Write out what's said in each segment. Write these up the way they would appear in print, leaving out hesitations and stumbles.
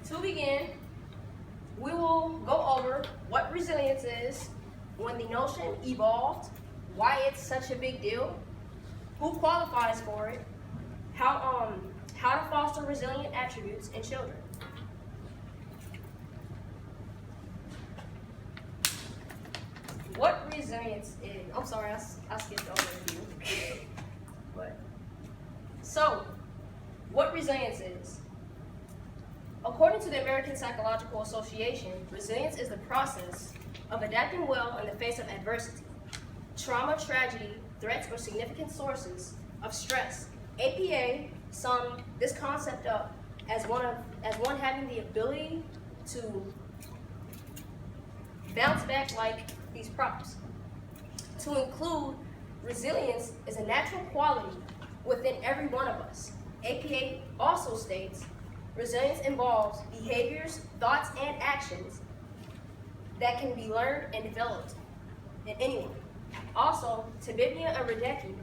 To begin, we will go over what resilience is, when the notion evolved, why it's such a big deal, who qualifies for it, how to foster resilient attributes in children. What resilience is? I'm sorry, I skipped over a few. So, what resilience is? According to the American Psychological Association, resilience is the process of adapting well in the face of adversity, trauma, tragedy, threats, or significant sources of stress. APA summed this concept up as one having the ability to bounce back like these props. To include, resilience is a natural quality within every one of us. APA also states, resilience involves behaviors, thoughts, and actions that can be learned and developed in anyone. Also, Tabibia and Radecki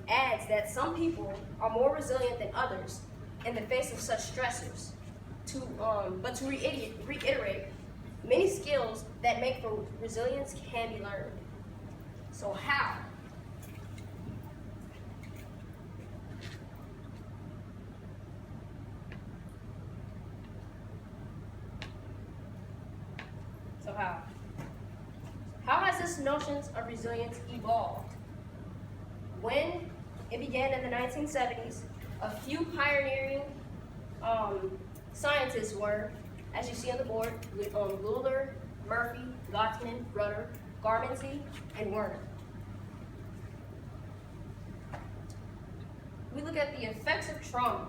adds that some people are more resilient than others in the face of such stressors. But to reiterate, many skills that make for resilience can be learned. So how? How has this notion of resilience evolved? When it began in the 1970s, a few pioneering scientists were, as you see on the board, Luller, Murphy, Gottman, Rudder, Garmenzi, and Werner. We look at the effects of trauma.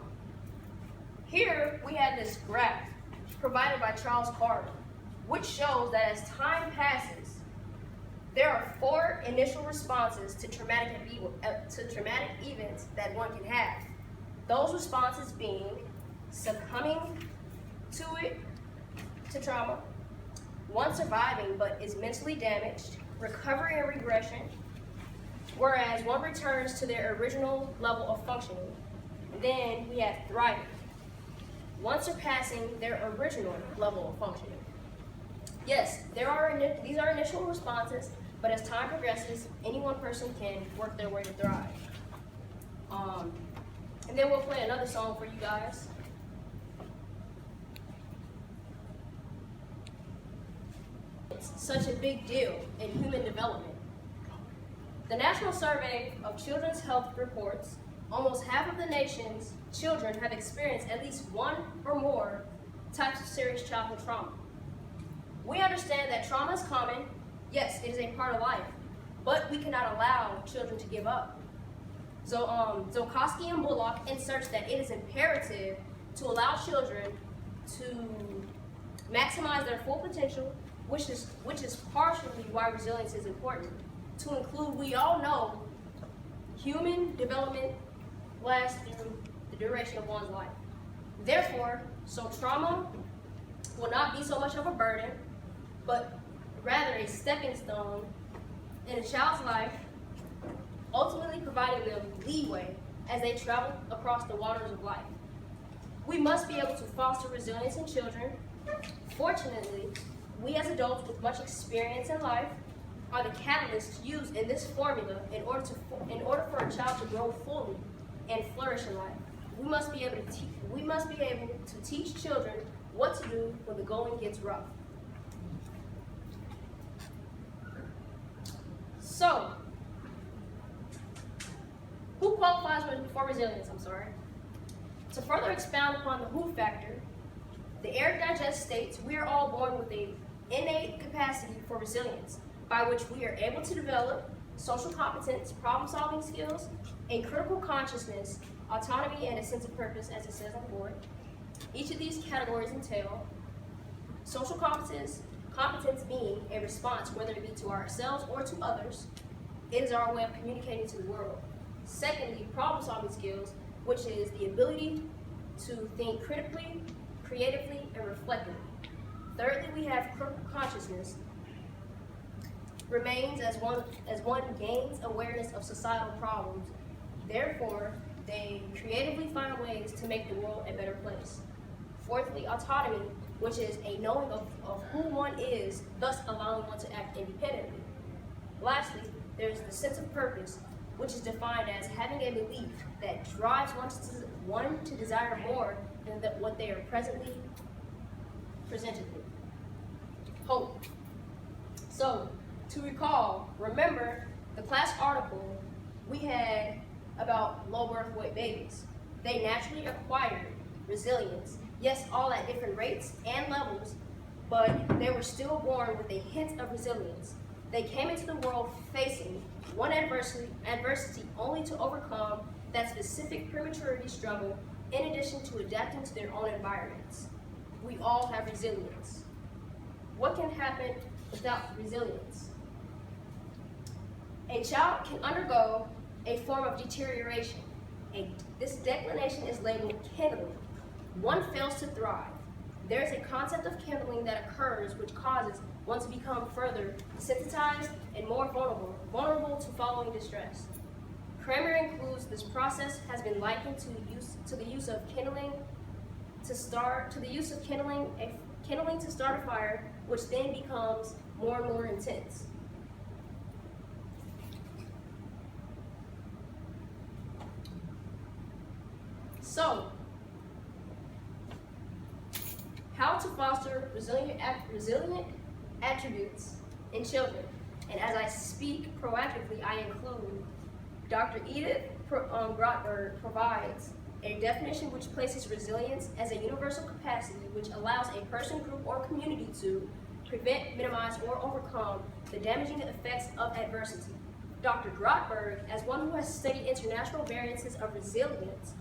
Here we have this graph provided by Charles Carter, which shows that as time passes, there are 4 initial responses to traumatic events that one can have. Those responses being succumbing to trauma, one surviving but is mentally damaged, recovery and regression, whereas one returns to their original level of functioning. Then we have thriving, one surpassing their original level of functioning. Yes, these are initial responses, but as time progresses, any one person can work their way to thrive. And then we'll play another song for you guys. It's such a big deal in human development. The National Survey of Children's Health reports almost half of the nation's children have experienced at least one or more types of serious childhood trauma. We understand that trauma is common. Yes, it is a part of life, but we cannot allow children to give up. So, Zolkowski and Bullock inserts that it is imperative to allow children to maximize their full potential, which is partially why resilience is important. To include, we all know human development lasts through the duration of one's life. Therefore, trauma will not be so much of a burden, but rather a stepping stone in a child's life, ultimately providing them leeway as they travel across the waters of life. We must be able to foster resilience in children. Fortunately, we as adults with much experience in life are the catalysts used in this formula in order for a child to grow fully and flourish in life. We must be able to teach children what to do when the going gets rough. So, who qualifies for resilience? To further expound upon the who factor, the Eric Digest states we are all born with an innate capacity for resilience, by which we are able to develop social competence, problem-solving skills, a critical consciousness, autonomy, and a sense of purpose, as it says on the board. Each of these categories entail social competence being a response, whether it be to ourselves or to others. It is our way of communicating to the world. Secondly, problem-solving skills, which is the ability to think critically, creatively, and reflectively. Thirdly, we have critical consciousness, remains as one gains awareness of societal problems. Therefore, they creatively find ways to make the world a better place. Fourthly, autonomy, which is a knowing of who one is, thus allowing one to act independently. Lastly, there's the sense of purpose, which is defined as having a belief that drives one to desire more than what they are presently presented with. Hope. So, to recall, remember the class article we had about low birth weight babies. They naturally acquired resilience, yes, all at different rates and levels, but they were still born with a hint of resilience. They came into the world facing one adversity only to overcome that specific prematurity struggle in addition to adapting to their own environments. We all have resilience. What can happen without resilience? A child can undergo a form of deterioration. This declination is labeled kindling. One fails to thrive. There's a concept of kindling that occurs which causes one to become further desensitized and more vulnerable to following distress. Kramer includes this process has been likened to the use of kindling to start a fire, which then becomes more and more intense. So, how to foster resilient attributes in children. And as I speak proactively, I include Dr. Edith Grotberg provides a definition which places resilience as a universal capacity which allows a person, group, or community to prevent, minimize, or overcome the damaging effects of adversity. Dr. Grotberg, as one who has studied international variances of resilience,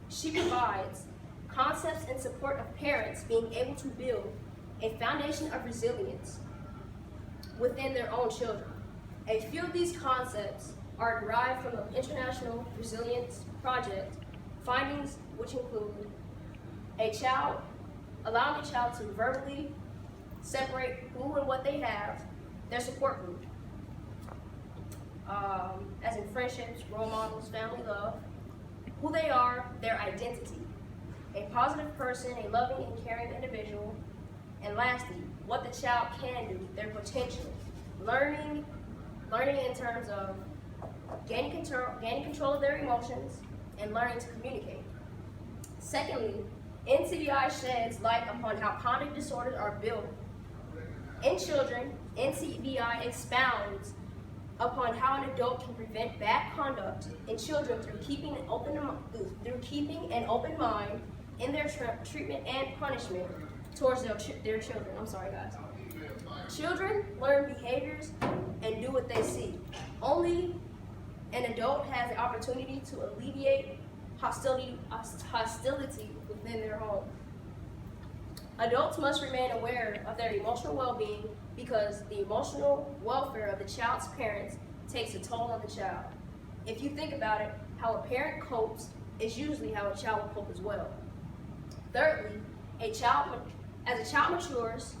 she provides concepts in support of parents being able to build a foundation of resilience within their own children. A few of these concepts are derived from the International Resilience Project, findings which include allowing a child to verbally separate who and what they have, their support group, as in friendships, role models, family love, who they are, their identity, a positive person, a loving and caring individual, and lastly, what the child can do, their potential, learning in terms of gaining control of their emotions, and learning to communicate. Secondly, NCBI sheds light upon how conduct disorders are built. In children, NCBI expounds upon how an adult can prevent bad conduct in children through keeping an open mind in their treatment and punishment towards their children. I'm sorry, guys. Children learn behaviors and do what they see. Only an adult has the opportunity to alleviate hostility within their home. Adults must remain aware of their emotional well-being because the emotional welfare of the child's parents takes a toll on the child. If you think about it, how a parent copes is usually how a child will cope as well. Thirdly, as a child matures,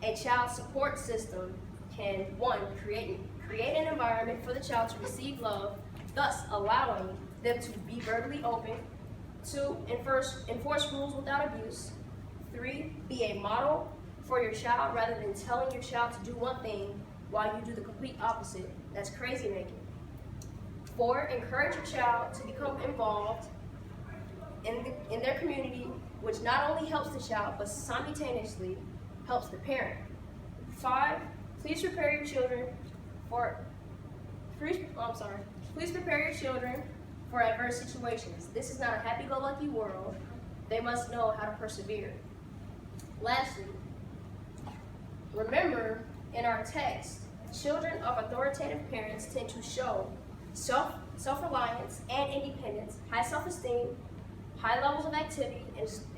a child's support system can, one, create an environment for the child to receive love, thus allowing them to be verbally open. 2, enforce rules without abuse. 3, be a model for your child rather than telling your child to do one thing while you do the complete opposite. That's crazy making. 4, encourage your child to become involved in their community, which not only helps the child, but simultaneously helps the parent. 5, please prepare your children for adverse situations. This is not a happy-go-lucky world. They must know how to persevere. Lastly, remember in our text, children of authoritative parents tend to show self-reliance and independence, high self-esteem, high levels of activity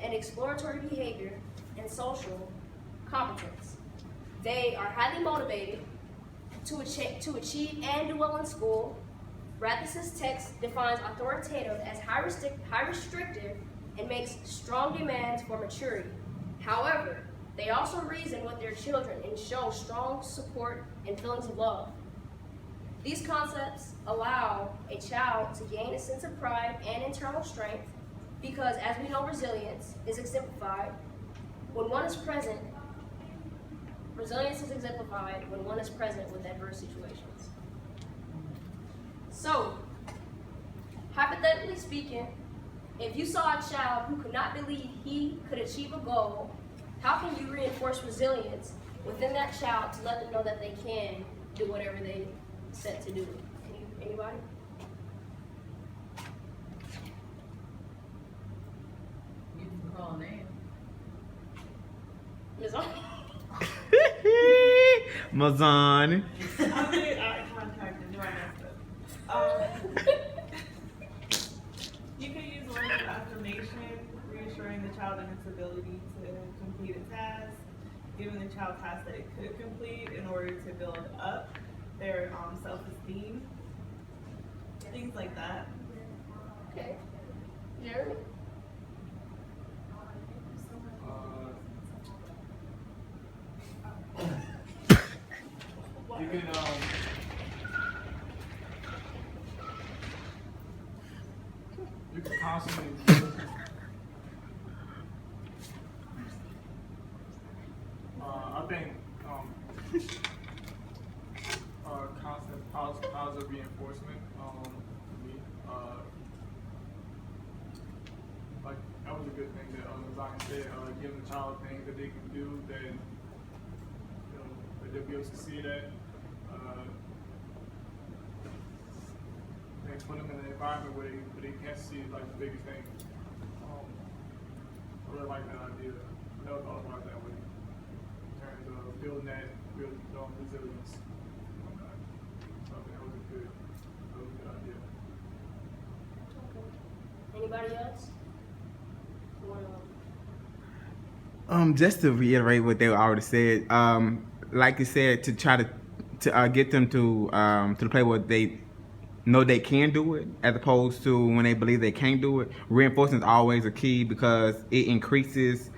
and exploratory behavior, and social competence. They are highly motivated to achieve and do well in school. Rathus's text defines authoritative as high restrictive and makes strong demands for maturity. However, they also reason with their children and show strong support and feelings of love. These concepts allow a child to gain a sense of pride and internal strength. because as we know, resilience is exemplified when one is present. Resilience is exemplified when one is present with adverse situations. So, hypothetically speaking, if you saw a child who could not believe he could achieve a goal, how can you reinforce resilience within that child to let them know that they can do whatever they set to do? Can you, anybody? You can call a name. Ms. O? Mazan. I contacted you. I messed up. You can use words of affirmation, reassuring the child in its ability to complete a task, giving the child tasks that it could complete in order to build up their self-esteem, things like that. Okay. Jeremy? You can you can constantly I think constant positive reinforcement for me, like that was a good thing that Zion said, giving the child things that they can do that that they'll be able to succeed at. And put them in an environment where they can't see like the biggest thing. I really like that idea. I never thought about it that way. In terms of building resilience. So I think that was a good idea. Anybody else? Just to reiterate what they already said, like you said, to try to get them to the place where they know they can do it, as opposed to when they believe they can't do it. Reinforcement is always a key because it increases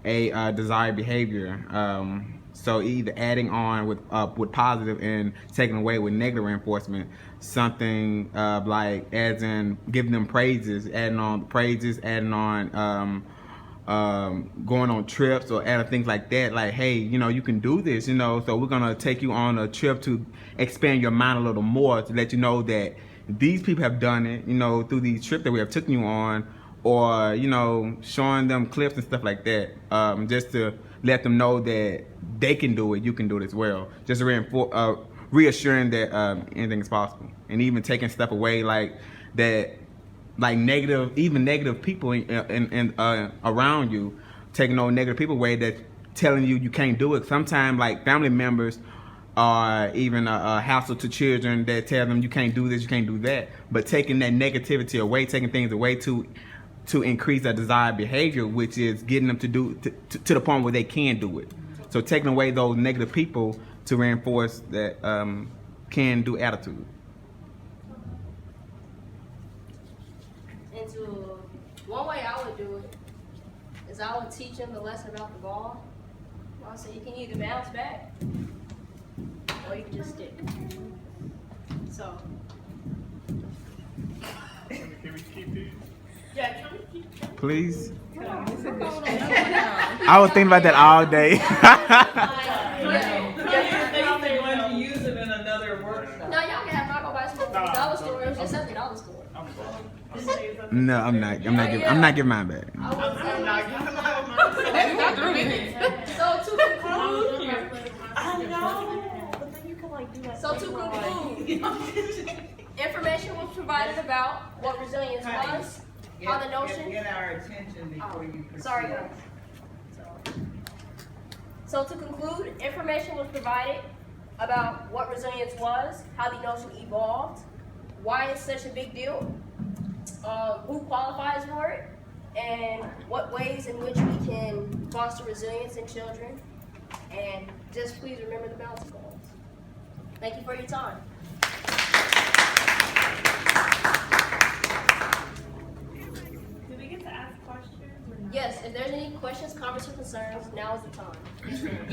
a desired behavior. So either adding on with positive and taking away with negative reinforcement. Something like as in giving them praises, adding on praises, adding on going on trips or adding things like that. Like, hey, you can do this. So we're gonna take you on a trip to expand your mind a little more, to let you know that these people have done it. Through these trips that we have taken you on, or showing them clips and stuff like that. Just to let them know that they can do it, you can do it as well. Just to reassuring that anything is possible, and even taking stuff away like that, like negative people in around you, taking those negative people away that telling you can't do it. Sometimes like family members or even a hassle to children that tell them you can't do this, you can't do that. But taking that negativity away, taking things away to increase their desired behavior, which is getting them to do to the point where they can do it. So taking away those negative people to reinforce that can do attitude. And one way I would do it is I would teach them the lesson about the ball. I'll say you can either bounce back or you can just stick. So. Can we keep these? Yeah, can we keep going? Please. I was thinking about that all day. They want to use it in another workshop. No, y'all can have Taco Bell store. Dollar store. It was just at the dollar store. No, I'm not giving mine back. I'm not giving mine. So to conclude, I know, but then you can like do that. So to conclude, information was provided about what resilience was, how the notion. Get our attention before you proceed. Sorry, guys. So to conclude, information was provided about what resilience was, how the notion evolved, why it's such a big deal, who qualifies for it, and what ways in which we can foster resilience in children. And just please remember the bouncy balls. Thank you for your time. Do we get to ask questions or not? Yes, if there's any questions, comments, or concerns, now is the time. Yes, ma'am.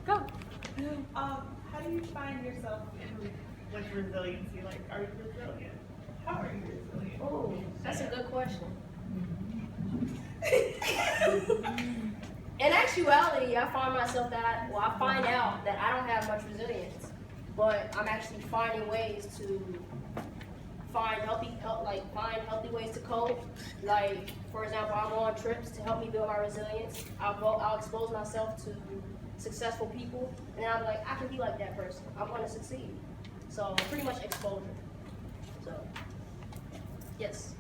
Go. How do you find yourself with resiliency? Like, are you resilient? How are you resilient? Oh, that's a good question. In actuality, I find myself that, well, I find out that I don't have much resilience, but I'm actually finding ways to find healthy ways to cope. Like, for example, I'll go on trips to help me build my resilience. I'll expose myself to successful people, and then I'm like, I can be like that person. I want to succeed. So pretty much exposure. So, yes.